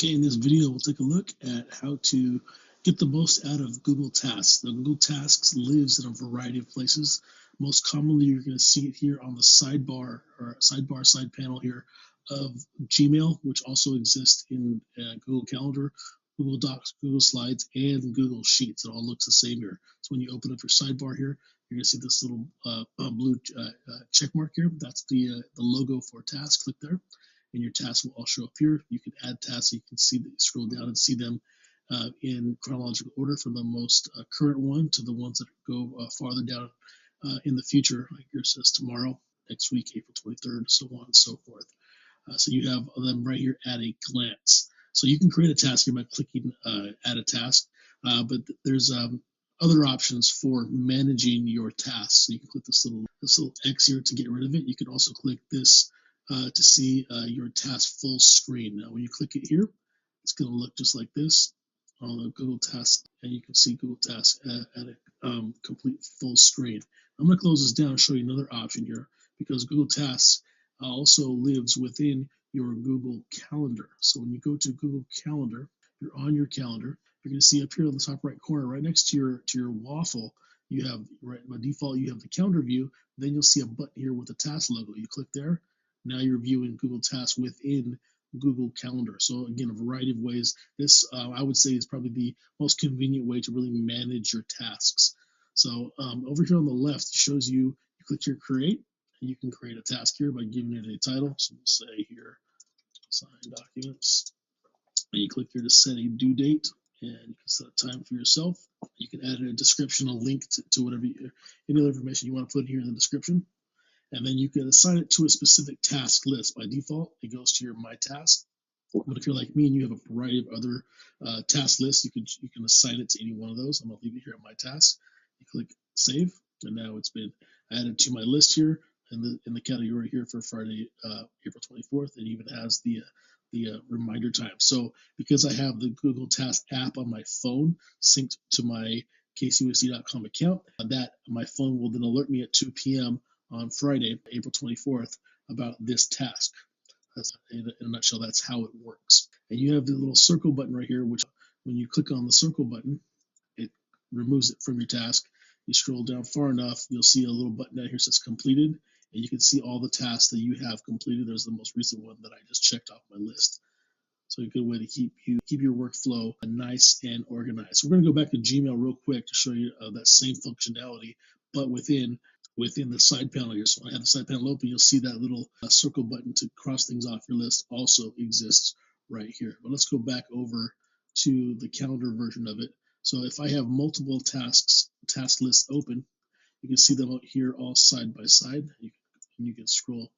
Okay, in this video, we'll take a look at how to get the most out of Google Tasks. Now, Google Tasks lives in a variety of places. Most commonly, you're going to see it here on the sidebar or side panel here of Gmail, which also exists in Google Calendar, Google Docs, Google Slides, and Google Sheets. It all looks the same here. So when you open up your sidebar here, you're going to see this little blue check mark here. That's the logo for Task. Click there and your tasks will all show up here. You can add tasks. You can see that, scroll down and see them in chronological order from the most current one to the ones that go farther down in the future. Like here it says tomorrow, next week, April 23rd, so on and so forth. So you have them right here at a glance. So you can create a task here by clicking add a task, but there's other options for managing your tasks. So you can click this little X here to get rid of it. You can also click this to see your task full screen. Now, when you click it here, it's going to look just like this on the Google Tasks, and you can see Google Tasks at a complete full screen. I'm going to close this down and show you another option here, because Google Tasks also lives within your Google Calendar. So when you go to Google Calendar, you're on your calendar. You're going to see up here on the top right corner, right next to your waffle, you have, right by default, you have the calendar view. Then you'll see a button here with the task logo. You click there. Now you're viewing Google Tasks within Google Calendar. So again, a variety of ways. This, I would say, is probably the most convenient way to really manage your tasks. So over here on the left, it shows you click here, create, and you can create a task here by giving it a title. So we'll say here, sign documents. And you click here to set a due date, and you can set a time for yourself. You can add a description, a link to whatever any other information you want to put here in the description. And then you can assign it to a specific task list. By default, it goes to your My Task. But if you're like me and you have a variety of other task lists, you can assign it to any one of those. I'm going to leave it here at My Task. You click Save, and now it's been added to my list here in the category here for Friday, April 24th. It even has the reminder time. So because I have the Google Task app on my phone synced to my KCUSD.com account, that my phone will then alert me at 2 p.m. on Friday, April 24th, about this task. That's, in a nutshell, that's how it works. And you have the little circle button right here, which when you click on the circle button, it removes it from your task. You scroll down far enough, you'll see a little button down here that says completed, and you can see all the tasks that you have completed. There's the most recent one that I just checked off my list. So a good way to keep your workflow nice and organized. So we're going to go back to Gmail real quick to show you that same functionality, but within the side panel here. So when I have the side panel open, you'll see that little circle button to cross things off your list also exists right here. But let's go back over to the calendar version of it. So if I have multiple task lists open, you can see them out here all side by side. You can scroll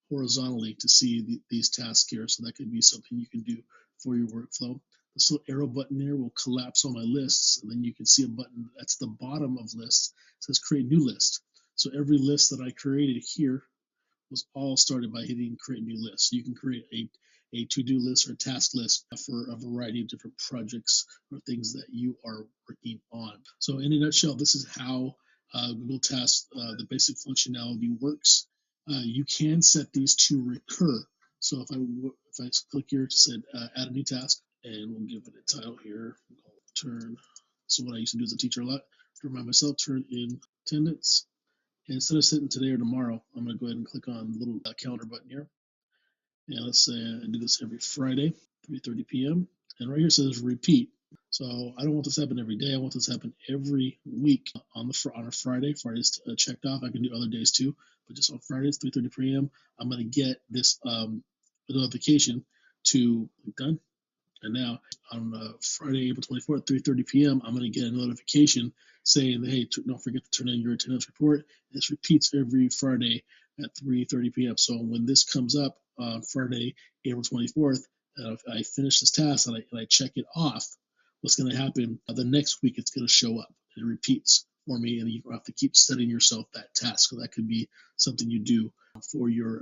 horizontally to see these tasks here. So that could be something you can do for your workflow. This little arrow button there will collapse all my lists, and then you can see a button that's the bottom of lists. It says create new list. So every list that I created here was all started by hitting create new list. So you can create a to-do list or a task list for a variety of different projects or things that you are working on. So in a nutshell, this is how Google Tasks, the basic functionality works. You can set these to recur. So if I click here to say add a new task, and we'll give it a title here, turn. So what I used to do as a teacher a lot, to remind myself, turn in attendance. And instead of setting today or tomorrow, I'm going to go ahead and click on the little calendar button here. And let's say I do this every Friday, 3:30 p.m. And right here it says repeat. So I don't want this to happen every day. I want this to happen every week on a Friday. Friday's checked off. I can do other days too, but just on Fridays, 3:30 p.m. I'm going to get this notification to done. And now on Friday, April 24th, 3:30 p.m., I'm going to get a notification saying that, hey, don't forget to turn in your attendance report. This repeats every Friday at 3:30 p.m. So when this comes up on Friday, April 24th, if I finish this task and I check it off, what's going to happen the next week, it's going to show up. It repeats for me, and you have to keep setting yourself that task. So that could be something you do for your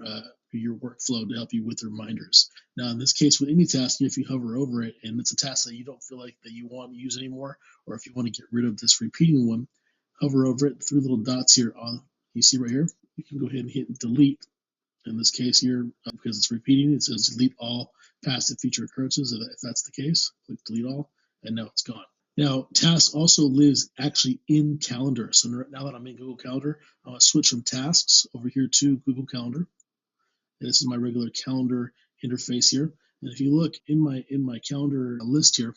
workflow to help you with reminders. Now, in this case, with any task, if you hover over it and it's a task that you don't feel like that you want to use anymore, or if you want to get rid of this repeating one, hover over it, 3 little dots here on, you see right here, you can go ahead and hit delete. In this case here, because it's repeating, it says delete all past and future occurrences. If that's the case, click delete all, and now it's gone. Now, tasks also lives actually in Calendar. So now that I'm in Google Calendar, I'm going to switch from tasks over here to Google Calendar. And this is my regular calendar interface here. And if you look in my calendar list here,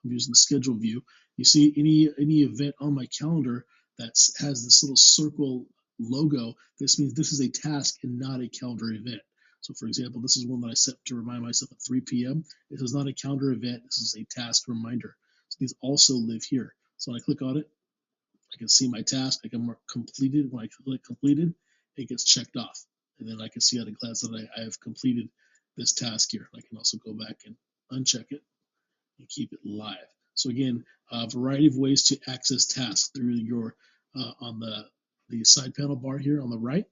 I'm using the schedule view. You see any event on my calendar that has this little circle logo. This means this is a task and not a calendar event. So for example, this is one that I set to remind myself at 3 p.m. This is not a calendar event. This is a task reminder. So these also live here. So when I click on it, I can see my task. I can mark completed. When I click completed, it gets checked off. And then I can see at a glance that I have completed this task here. I can also go back and uncheck it and keep it live. So again, a variety of ways to access tasks through your on the side panel bar here on the right,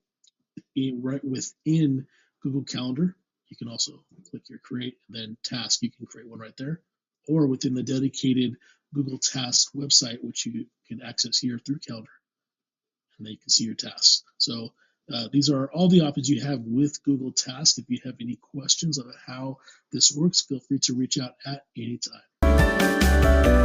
right within Google Calendar. You can also click your create, then task. You can create one right there, or within the dedicated Google Tasks website, which you can access here through Calendar, and then you can see your tasks. So these are all the options you have with Google Tasks. If you have any questions about how this works, feel free to reach out at any time.